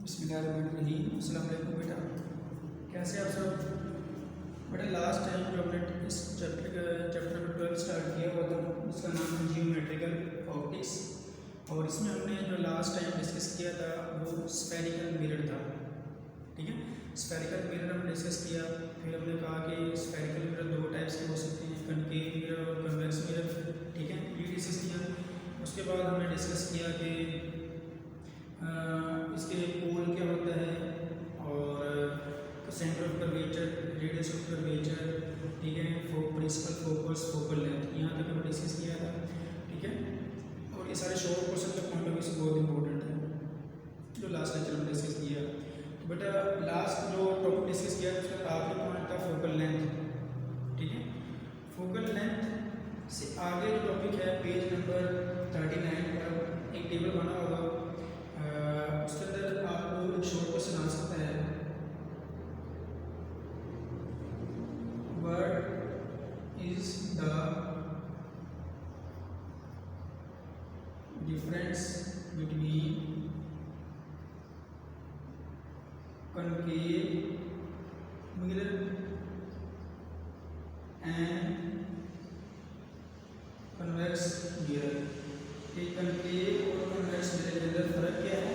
बिस्मिल्लाहिर्रहमानिर्रहीम। अस्सलाम वालेकुम बेटा, कैसे आप सब? बेटा लास्ट टाइम जो हमने इस चैप्टर 12 स्टार्ट किया हुआ था उसका नाम है जियोमेट्रिकल ऑप्टिक्स, और इसमें हमने जो लास्ट टाइम डिस्कस किया था वो स्फेरिकल मिरर था। ठीक है, स्फेरिकल मिरर हमने डिस्कस किया। फिर हमने कहा कि स्फेरिकल मिरर दो टाइप्स के हो सकते हैं, कनकेव मिरर और कन्वेक्स मिरर। ठीक है, ये डिस्कस किया। उसके बाद हमने डिस्कस किया कि इसके पोल क्या होता है और centre of curvature, radius of curvature, ठीक है, प्रिंसिपल फोकस, फोकल लेंथ, यहाँ तक हमने डिस्कस किया था। ठीक है, और ये सारे शॉर्ट क्वेश्चन का पॉइंट ऑफ व्यू से बहुत इंपॉर्टेंट है जो लास्ट लेक्चर में डिस्कस किया। तो बेटा लास्ट जो टॉपिक डिस्कस किया उसका आखिरी पॉइंट था फोकल लेंथ। ठीक है, फोकल लेंथ से आगे जो टॉपिक है पेज नंबर 39 पर एक टेबल बना होगा, उसके अंदर आपको एक शॉर्ट क्वेश्चन आ सकता है, what is the difference between concave mirror and convex mirror. Concave और कन्वेक्स मिरर के अंदर फर्क क्या है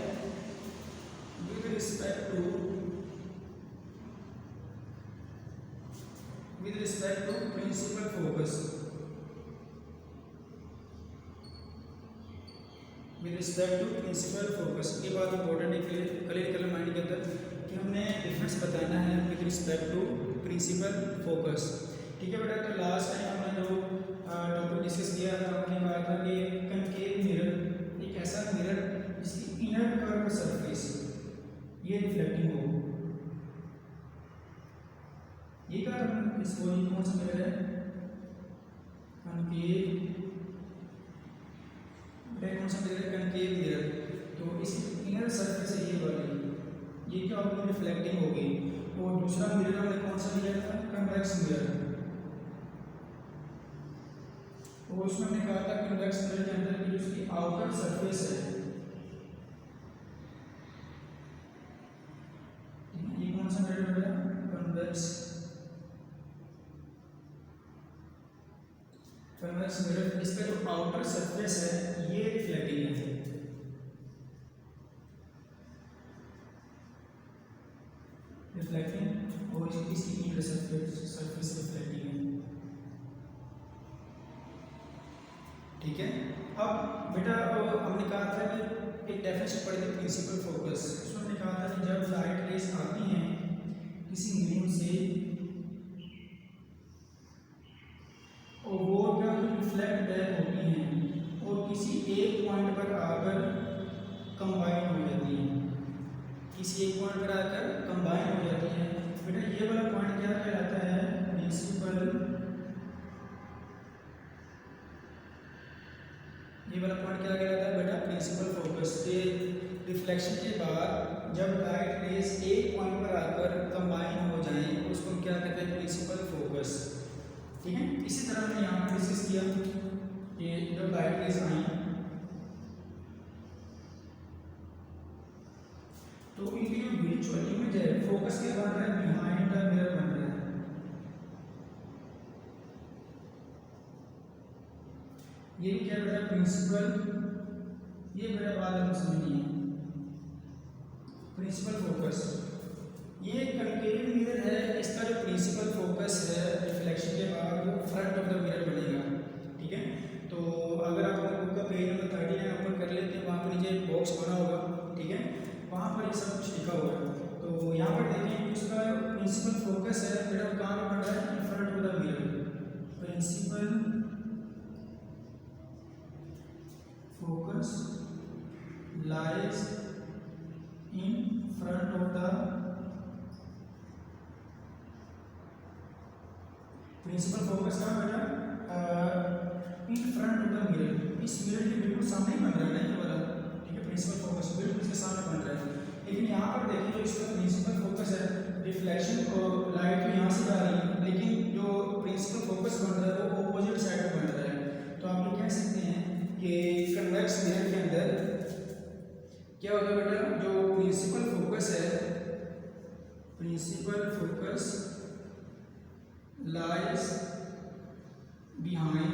with respect to principal focus, with respect to principal focus। ये बात इंपॉर्टेंट है क्लियर कर माइंड के अंदर कि हमने डिफरेंस बताना है with respect to principal focus. ठीक है बेटा, तो लास्ट टाइम हमने जो टॉपिक डिस्कस किया था हमने कहा था कि कनकेव मिरर एक ऐसा मिरर जिसकी इनर कर्व सरफेस ये रिफ्लेक्टिंग हो। ये क्या इसको कौन सा मिरर है? कनकेव, कौन सा मिरर है? Concave mirror. तो इसकी इनर सरफेस है ये वाली, ये क्या होगी? रिफ्लेक्टिंग होगी। और दूसरा मिरर हमने कौन सा लिया था? Convex mirror. और उसमें हमने कहा था कन्वेक्स मिरर के अंदर की उसकी आउटर सरफेस है, ये कौन सा मिरर है? Convex mirror. इसका जो आउटर सरफेस है ये रिफ्लेक्टिंग है, रिफ्लेक्टिंग, और इसकी इनर सरफेस रिफ्लेक्टिंग है। ठीक है, अब बेटा हमने कहा था कि एक डेफिनेशन पढ़ी थी प्रिंसिपल फोकस। उसमें हमने कहा था कि जब लाइट रेज आती हैं किसी मीडियम से और वो क्या रिफ्लेक्ट बैक होती हैं और किसी एक पॉइंट पर आकर कंबाइन हो जाती हैं, किसी एक पॉइंट पर आकर कंबाइन हो जाती हैं। बेटा ये वाला पॉइंट क्या कहलाता है? प्रिंसिपल, ये वाला पॉइंट क्या कहलाता है बेटा? Principal focus. के रिफ्लेक्शन के बाद जब लाइट रेज एक पॉइंट पर आकर कंबाइन हो जाएं उसको क्या कहते हैं? Principal focus. ठीक है, इसी तरह हमने यहाँ पर डिस्कस किया कि जब लाइट रेज आई तो इनकी जो वर्चुअल इमेज है फोकस के बाद है बिहाइंड द मिरर बन रहा है। ये क्या बेटा? प्रिंसिपल, ये मेरा बात आपको समझनी है। प्रिंसिपल फोकस ये कनकेव मिरर है, इसका जो प्रिंसिपल फोकस है रिफ्लेक्शन के बाद वो फ्रंट ऑफ द मिरर बनेगा। ठीक है, तो अगर आप अपने बुक का पेज नंबर 39 ओपन कर लेते हैं, वहाँ पर नीचे एक बॉक्स बना होगा। ठीक है, वहाँ पर ये सब कुछ लिखा होगा। तो यहाँ पर देखिए उसका प्रिंसिपल फोकस है बेटा कहाँ पर बन रहा है? In front of the mirror. Principal focus lies in front of the principal focus का बेटा in front of the mirror, इस मिरर के बिल्कुल सामने ही बन रहा है ना ये वाला। ठीक है, प्रिंसिपल फोकस बिल्कुल इसके सामने बन रहा है। लेकिन यहाँ पर देखिए जो इसका प्रिंसिपल फोकस है रिफ्लेक्शन को लाइट तो यहाँ से आ रही है, लेकिन जो प्रिंसिपल फोकस बन रहा है वो ऑपोजिट साइड में बन रहा है। तो आप ये कह सकते हैं कि कन्वेक्स मिरर के अंदर क्या होता है बेटा? जो प्रिंसिपल फोकस है, principal focus lies behind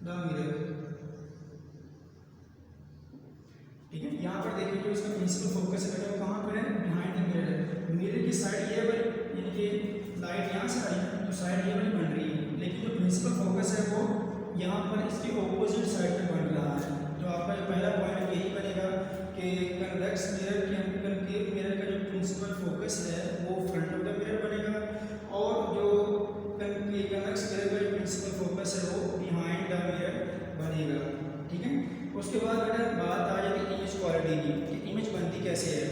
the mirror. ठीक है, यहाँ पर देखिए जो इसका प्रिंसिपल फोकस है वो कहाँ पर है, बिहाइंड द मिरर है। मिरर की साइड ये वाली यानी कि लाइट यहाँ से आ रही है तो साइड ये वाली बन रही है, लेकिन जो प्रिंसिपल फोकस है वो यहाँ पर इसके ऑपोजिट साइड पे बन रहा है। तो आपका जो पहला पॉइंट यही बनेगा कि कन्वेक्स मिरर के कनकेव मिरर का जो प्रिंसिपल फोकस है वो फ्रंट ऑफ द मिरर बनेगा, और जो कन्वेक्स मिरर का जो प्रिंसिपल फोकस है वो बिहाइंड द मिरर बनेगा। ठीक है, उसके बाद बेटा बात आ जाती है इमेज क्वालिटी की कि इमेज बनती कैसे है।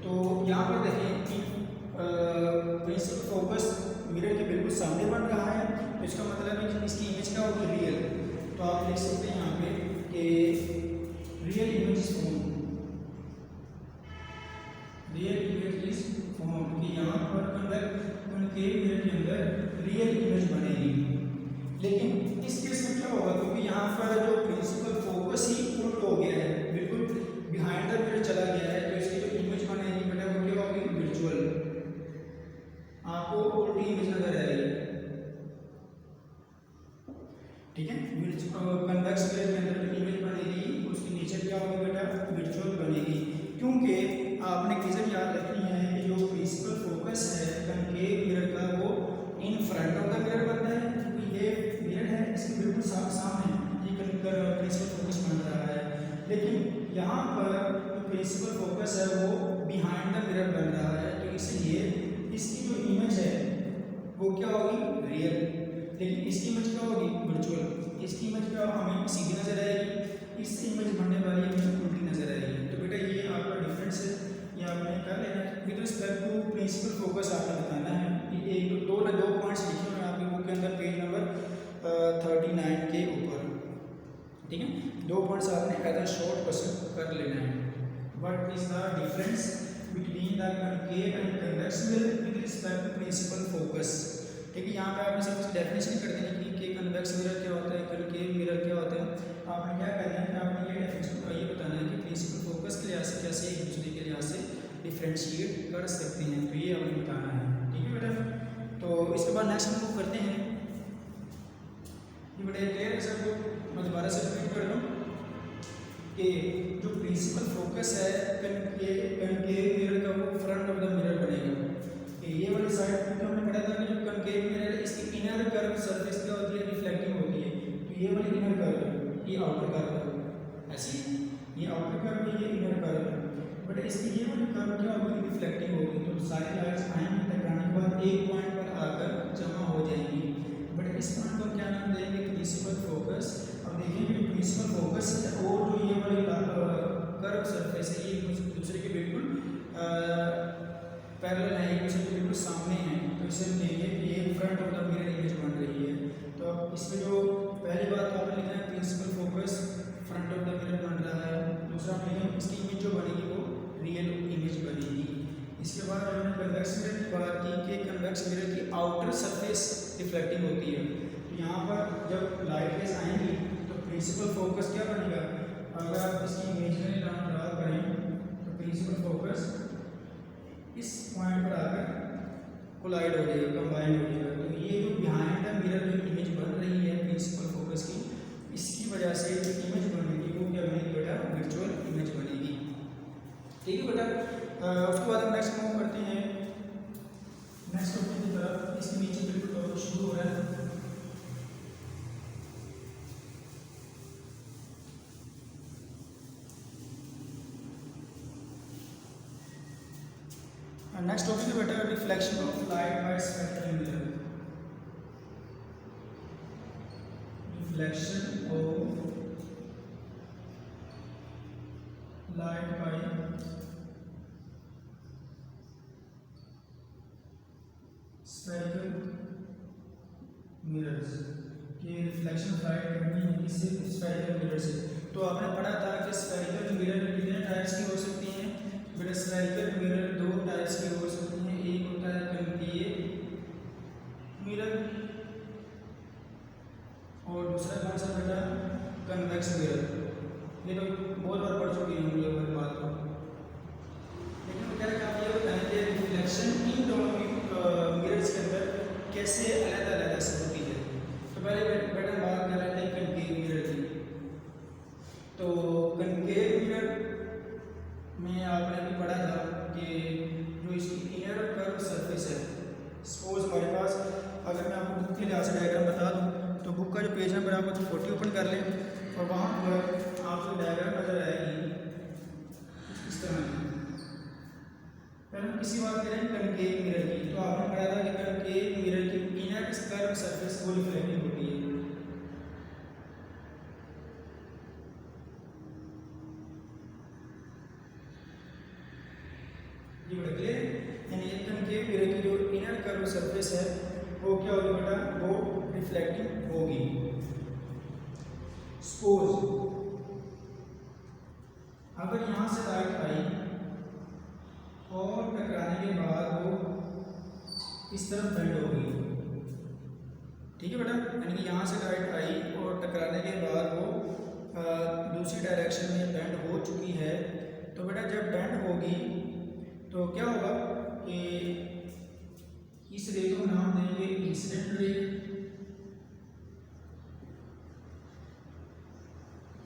तो यहाँ पर देखें कि प्रिंसिपल फोकस मिरर के बिल्कुल सामने बन रहा है, तो इसका मतलब है कि इसकी इमेज क्या होगी, रियल। तो आप लिख सकते हैं यहाँ पे कि real image is form, real image is form, कि यहाँ पर कनकेव मिरर के अंदर रियल इमेज बनेगी। लेकिन इस केस में क्या होगा, क्योंकि यहाँ पर जो प्रिंसिपल फोकस ही उल्ट हो गया है, बिल्कुल बिहाइंड द मिरर चला गया है, तो इसकी जो इमेज बनेगी बेटा वो क्या होगी, विजुअल। आपको उल्टी इमेज नजर आएगी। ठीक है, कन्वेक्स मिरर के अंदर जो इमेज बनेगी उसके नीचे क्या होगी बेटा, विजुअल बनेगी। क्योंकि आपने रीजन याद रखनी है कि जो प्रिंसिपल फोकस है कनकेव मिरर का वो इन फ्रंट ऑफ द मिरर बनता है, क्योंकि ये मिरर है इसके बिल्कुल सामने ये प्रिंसिपल फोकस बन रहा है। लेकिन यहाँ पर जो प्रिंसिपल फोकस है वो बिहाइंड द मिरर बन रहा है, तो इसलिए इसकी जो इमेज है वो क्या होगी, रियल। लेकिन इसकी इमेज क्या होगी, वर्चुअल। इसकी इमेज क्या हमें सीधी नजर आएगी, इससे इमेज बनने वाली इमेज उल्टी नजर आएगी। तो बेटा ये आपका डिफरेंस है, ये आपने कर लेना है। With respect to principal focus आपने बताना है। ये दो पॉइंट्स लिखे हुए हैं आपकी बुक के अंदर पेज नंबर 39 के ऊपर। ठीक है, 2 पॉइंट्स आपने एज अ शॉर्ट क्वेश्चन कर लेना है। What is the difference between the concave and convex mirror with respect to principal focus. ठीक है, यहाँ पे आपने सिर्फ उसकी डेफिनेशन कर देनी कि कन्वेक्स मिरर क्या होता है, कनकेव मिरर क्या होता है। आपने क्या करना है कि आपने ये डेफिनेशन ये बताना है कि प्रिंसिपल फोकस के लिहाज से कैसे एक दूसरे के लिहाज से डिफ्रेंशिएट कर सकते हैं, तो ये आपने बताना है। ठीक है बेटा, तो इसके बाद नेक्स्ट हम लोग करते हैं। ये बेटा क्लियर है सबको, मैं दोबारा से रिपीट कर दूँ कि जो प्रिंसिपल फोकस है कनकेव मिरर का वो फ्रंट ऑफ द मिरर बनेगा। ये वाली साइड क्योंकि हमने पढ़ा था कि जो कनकेव मिरर है इसकी इनर कर्व सरफेस क्या होती है, रिफ्लेक्टिंग होती है। तो ये वाली इनर कर्व, ये आउटर कर्व, ऐसी ये आउटर कर्व है, ये इनर कर्व है। बट इसकी ये वाली कर्व क्या होगी, रिफ्लेक्टिंग होगी। तो सारी लाइट्स आएंगी टकराने के बाद एक पॉइंट पर आकर जमा हो जाएंगी। बट इस पॉइंट को क्या नाम देंगे, प्रिंसिपल फोकस। अब देखिए प्रिंसिपल फोकस है और जो ये वाली कर्व सरफेस है ये एक दूसरे के बिल्कुल पैरेलल है, एक दूसरे के बिल्कुल सामने है। तो इसे हम लेंगे कि ये front of the mirror image बन रही है। तो अब इसमें जो पहली बात आपने लिखना है principal focus front of the mirror बन रहा है। दूसरा आप लिखें इसकी इमेज जो बनेगी वो रियल इमेज बनेगी। इसके बाद हमने कन्वेक्स मिरर की बात की कि कन्वेक्स मिरर की आउटर सरफेस रिफ्लेक्टिंग होती है। तो यहाँ पर जब लाइट रेज आएंगी तो प्रिंसिपल फोकस क्या बनेगा, अगर आप इसकी इमेजिनरी नाम ड्रा करें तो प्रिंसिपल फोकस इस पॉइंट पर आकर कोलाइड हो जाएगा, कंबाइन हो जाएगा। तो ये जो बिहाइंड द मिरर जो इमेज बन रही है प्रिंसिपल फोकस की, इसकी वजह से जो इमेज बनेगी वो क्या बनेगी बेटा, वर्चुअल इमेज बनेगी। ठीक है बेटा, उसके बाद हम नेक्स्ट मूव करते हैं नेक्स्ट टॉपिक की तरफ। इसके नीचे बिल्कुल टॉपिक शुरू हो रहा है। नेक्स्ट टॉपिक है बेटा reflection of light by spectral mirror. Reflection of light by spectral mirrors. कि रिफ्लेक्शन ऑफ लाइट करनी है किससे, स्पेक्ट्रल मिरर से। तो आपने पढ़ा था कि स्पेक्ट्रल मिरर कितने टाइप्स की हो सकती हैं बेटा। स्पेक्ट्रल मिरर 2 टाइप्स की हो सकती हैं, एक होता है कनकेव मिरर और दूसरा कौन सा बेटा, कन्वेक्स मिरर। ये तो बहुत बार पढ़ चुके हैं हम लोग बात को। में आपने अभी पढ़ा था कि जो इसकी इनर कर्व सरफेस है, सपोज हमारे पास, अगर मैं आपको बुक के लिहाज से डायग्राम बता दूं तो बुक का जो पेज नंबर आपको 40 ओपन कर लें और वहाँ पर आपको डायग्राम नजर आएगी इस तरह की। पहले किसी बात करें कनकेव मिरर की, तो आपने पढ़ा था कि कनकेव मिरर की इनर कर्व सरफेस वो रिफ्लेक्टिव होती है। ये बड़ा क्लियर, यानी ये कनकेव मिरर की जो इनर कर्व सरफेस है वो क्या होगी बेटा, वो रिफ्लेक्टिव होगी। सपोज अगर यहाँ से लाइट आई और टकराने के बाद वो इस तरफ बेंड होगी, ठीक है बेटा, यानी कि यहाँ से लाइट आई और टकराने के बाद वो दूसरी डायरेक्शन में बेंड हो चुकी है, तो बेटा जब बेंड होगी तो क्या होगा कि इस रे को नाम देंगे इंसिडेंट रे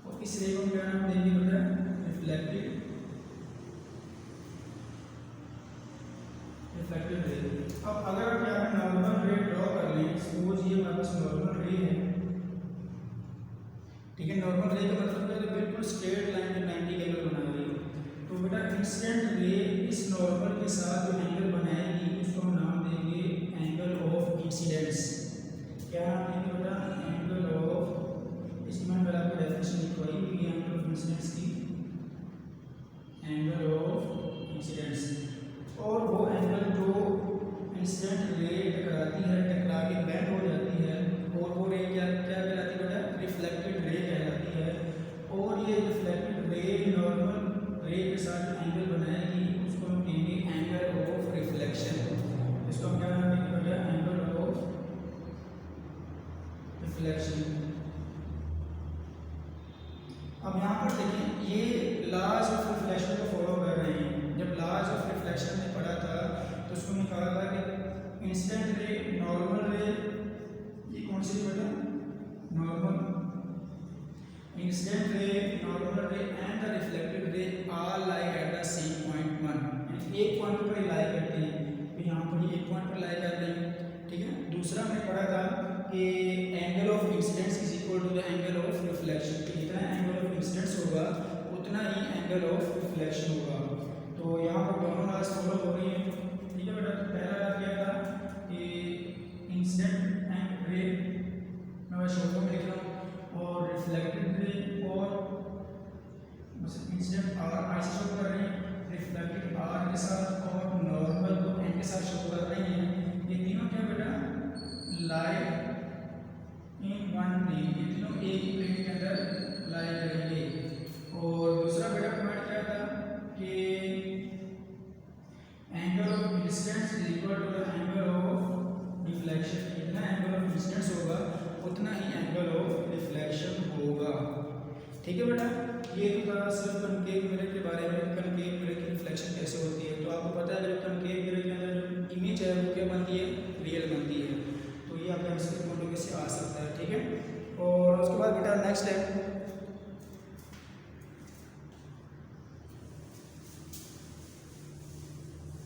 और इस रे को क्या नाम देंगे बेटा, रिफ्लेक्टिव रे। अब अगर आप यहाँ पे नॉर्मल रे ड्रॉ कर लें, सपोज ये हमारे पास नॉर्मल रे है, ठीक है, नॉर्मल रे का मतलब क्या है, बिल्कुल स्ट्रेट लाइन में 90 के एंगल बना रही है, तो बेटा इंसिडेंट रे इस नॉर्मल के साथ जो एंगल बनाएगी उसको हम नाम देंगे एंगल ऑफ इंसिडेंस। क्या नाम देंगे बेटा, एंगल ऑफ, इसकी मैंने पहले आपको डेफिनेशन लिखवाई हुई है एंगल ऑफ इंसिडेंस की, एंगल ऑफ इंसिडेंस। और वो एंगल जो इंसिडेंट रे टकराती है, टकरा के बेंड हो जाती है, और वो रे क्या क्या कहलाती है बेटा, रिफ्लेक्टेड रे कहलाती है। और ये रिफ्लेक्टेड रे नॉर्मल रे के साथ एंगल बनाएगी उसको हम कहेंगे एंगल ऑफ रिफ्लेक्शन। इसको हम क्या नाम देंगे बेटा, एंगल ऑफ रिफ्लेक्शन। अब यहाँ पर देखें, ये लॉज ऑफ रिफ्लेक्शन को फॉलो कर रहे हैं। जब लॉज ऑफ रिफ्लेक्शन में पढ़ा था तो उसको हमने कहा था कि इंसिडेंट रे, नॉर्मल रे, ये कौन सी बेटा, normal, incident ray, normal ray and the reflected ray are like at the same point 1, एक पॉइंट पर लाई करते हैं, तो यहाँ पर ये एक पॉइंट पर लाई कर रहे हैं, ठीक है। दूसरा हमने पढ़ा था कि angle of incidence is equal to the angle of reflection, कि जितना एंगल ऑफ इंसिडेंस होगा उतना ही एंगल ऑफ रिफ्लेक्शन होगा। तो यहाँ पर दोनों लॉज फॉलो हो रही हैं, ठीक है बेटा। पहला लॉ क्या था कि इंसिडेंट एंड रे, मैं शॉर्ट में लिख रहा हूँ, और रिफ्लेक्टेड रे और इंसिडेंट आर आई से शो कर रहे हैं, रिफ्लेक्टेड आर के साथ और नॉर्मल को एन के साथ शो कर रहे हैं। ये तीनों क्या बेटा, लाई इन वन प्लेन, ये तीनों एक ही प्लेन के अंदर लाई करेंगे। और दूसरा बेटा पॉइंट क्या था कि angle of incidence is equal to the angle of reflection, जितना एंगल ऑफ इंसिडेंस होगा उतना ही एंगल ऑफ रिफ्लेक्शन होगा, ठीक है बेटा। ये तो था सिर्फ कनकेव मिरर के बारे में, कनकेव मिरर की रिफ्लेक्शन कैसे होती है। तो आपको पता है जब कनकेव मिरर के अंदर जो इमेज है वो क्या बनती है, रियल बनती है, तो ये आपका आंसर पॉइंट से आ सकता है, ठीक है। और उसके बाद बेटा नेक्स्ट है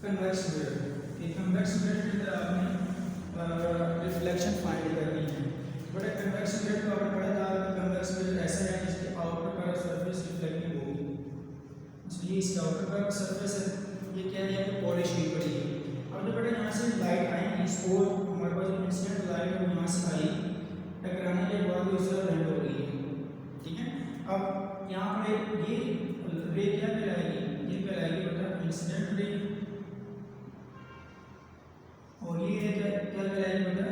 कन्वेक्स मिरर। कन्वेक्स मिरर के अंदर आपने रिफ्लेक्शन फाइंड करनी है। बट कन्वेक्स मिरर को आपने पढ़ा था, कन्वेक्स मिरर ऐसा है जिसकी आउटर कर्व सरफेस रिफ्लेक्टिव होगी। ये इसका आउटर कर्व सरफेस है, ये क्या है, ये पॉलिश हुई पड़ी है। अब जब बेटा यहाँ से लाइट आएगी, सपोज हमारे पास जो इंसिडेंट लाइट है यहाँ से आई, टकराने के बाद वो इस तरह बेंड हो गई है, ठीक है। अब यहाँ पर ये रे क्या कहलाएगी, ये कहलाएगी बेटा इंसिडेंट रे, और ये क्या कहलाएगी बेटा,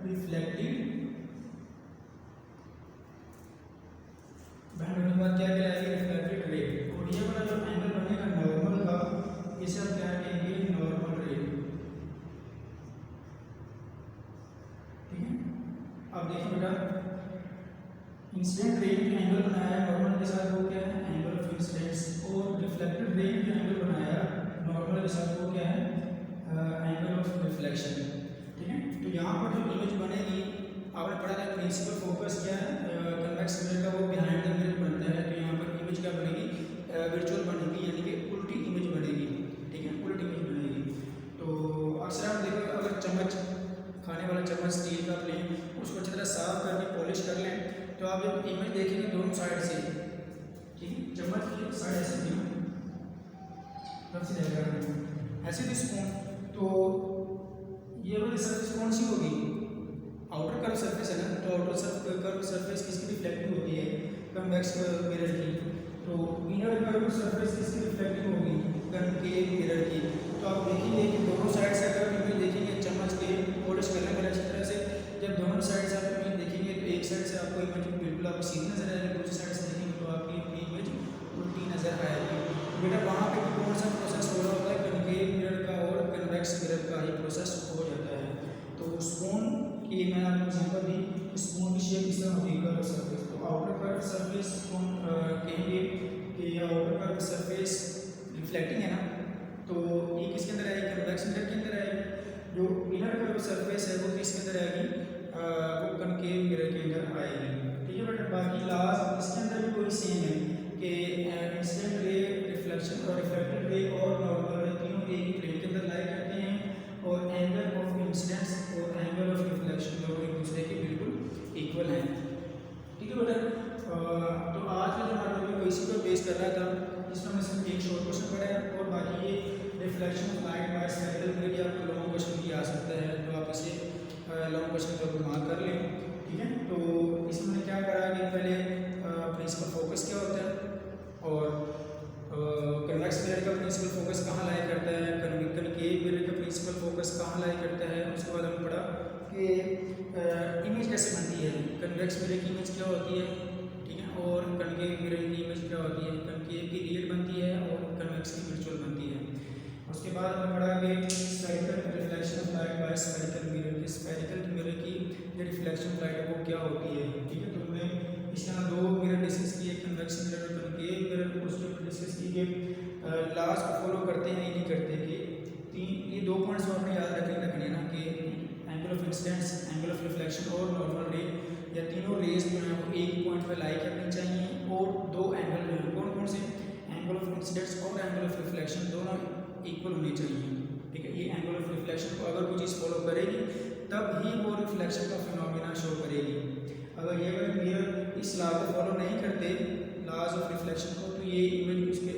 रिफ्लेक्टेड, बेंड होने के बाद क्या कहलाएगी, रिफ्लेक्टेड रे। और ये वाला जो एंगल बनेगा नॉर्मल का, इसे हम क्या कहेंगे, नॉर्मल रे, ठीक है। अब देखिए बेटा, इंसिडेंट रे जो एंगल बनाया नॉर्मल के साथ वो क्या है, एंगल ऑफ इंसिडेंस, और रिफ्लेक्टेड रे जो एंगल बनाया नॉर्मल के साथ वो क्या है, एंगल ऑफ रिफ्लेक्शन, ठीक है। तो यहाँ पर जो इमेज बनेगी, आपने पढ़ा था प्रिंसिपल फोकस क्या है कन्वेक्स मिरर का, वो बिहाइंड द मिरर बनता है। तो यहाँ पर इमेज क्या बनेगी, वर्चुअल बनेगी, यानी कि उल्टी साइड ऐसे थी ना, कब से डायग्राम ऐसे थी स्पून, तो ये वाली सरफेस कौन सी होगी, आउटर कर्व सरफेस है ना, तो आउटर कर्व सरफेस किसकी रिफ्लेक्टिंग होती है, कन्वेक्स मिरर की, तो इनर कर्व सरफेस किसकी रिफ्लेक्टिंग होगी, कनकेव मिरर की। तो आप देखेंगे कि दोनों साइड से अगर इमेज देखेंगे चम्मच के पॉलिश करने वाले अच्छी तरह से, जब दोनों साइड से आप इमेज देखेंगे तो एक साइड से आपको इमेज बिल्कुल आपको सीधी नजर आएगी, दूसरी साइड से देखेंगे तो आपकी इमेज उल्टी नजर आएगी। बेटा वहाँ पे कौन सा प्रोसेस हो रहा होता है, कनकेव मिरर का और कन्वेक्स मिरर का ही प्रोसेस हो जाता है। तो स्पून की मैंने आपको एग्जांपल दी, स्पून की शेप इस तरह होती है, कर्व सरफेस। तो आउटर कर्व सरफेस कहेंगे कि आउटर कर्व सरफेस रिफ्लेक्टिंग है ना, तो ये किसके अंदर आएगी, कन्वेक्स मिरर के अंदर आएगी। जो इनर कर्व सरफेस है वो किसके अंदर आएगी, वो कनकेव मिरर के अंदर आएगी। ठीक है बेटा, बाकी लास्ट इसके अंदर भी कोई सेम है कि इंसिडेंट रे, रिफ्लेक्शन और रिफ्लेक्टेड रे और नॉर्मल रे तीनों एक ही प्लेन के अंदर लाई करते हैं, और एंगल ऑफ इंसिडेंस और एंगल ऑफ रिफ्लेक्शन दोनों एक दूसरे के बिल्कुल इक्वल हैं। ठीक है बेटा, तो आज का जो हमारा टॉपिक इसी पर बेस कर रहा था, इसमें हमने सिर्फ एक शॉर्ट क्वेश्चन पढ़ा है, और बाकी ये reflection of light by spherical mirror की आपको लॉन्ग क्वेश्चन भी आ सकता है, तो आप इसे लॉन्ग क्वेश्चन का मार्क कर लें। ठीक है, तो इसमें हमने क्या करा कि पहले प्रिंसिपल फोकस क्या होता है, और कन्वेक्स मिरर का प्रिंसिपल फोकस कहाँ लाई करता है, कनकेव मिरर का प्रिंसिपल फोकस कहाँ लाई करता है। उसके बाद हमने पढ़ा कि इमेज कैसे बनती है, कन्वेक्स मिरर की इमेज क्या होती है, ठीक है, और कनकेव मिरर की इमेज क्या होती है, कनकेव की रियल बनती है और कन्वेक्स की वर्चुअल बनती है। उसके बाद हमने पढ़ा कि spherical reflection of light by spherical mirror, की स्फेरिकल मिरर की जो रिफ्लेक्शन ऑफ लाइट है वो क्या होती है। ठीक है, तो हमने इसके यहाँ दो मिरर डिस्कस किए, कन्वेक्स मिरर और कनकेव मिरर, उसके ऊपर डिस्कस किए कि लास्ट को फॉलो करते हैं या नहीं करते, कि ये दो पॉइंट्स आपने याद रखने ना, कि angle of incidence, angle of reflection और नॉर्मल रे, या तीनों रेज जो है वो एक पॉइंट पर लाई करनी चाहिए, और दो एंगल जो है कौन कौन से, एंगल ऑफ इंसिडेंस और एंगल ऑफ रिफ्लेक्शन दोनों इक्वल होने चाहिए। ठीक है, ये एंगल ऑफ रिफ्लेक्शन को अगर कोई चीज़ फॉलो करेगी तब ही वो रिफ्लेक्शन का फिनोमेना शो करेगी। अगर ये मिरर इस लॉ को फॉलो नहीं करते, लॉज ऑफ रिफ्लेक्शन को, तो ये इमेज उसके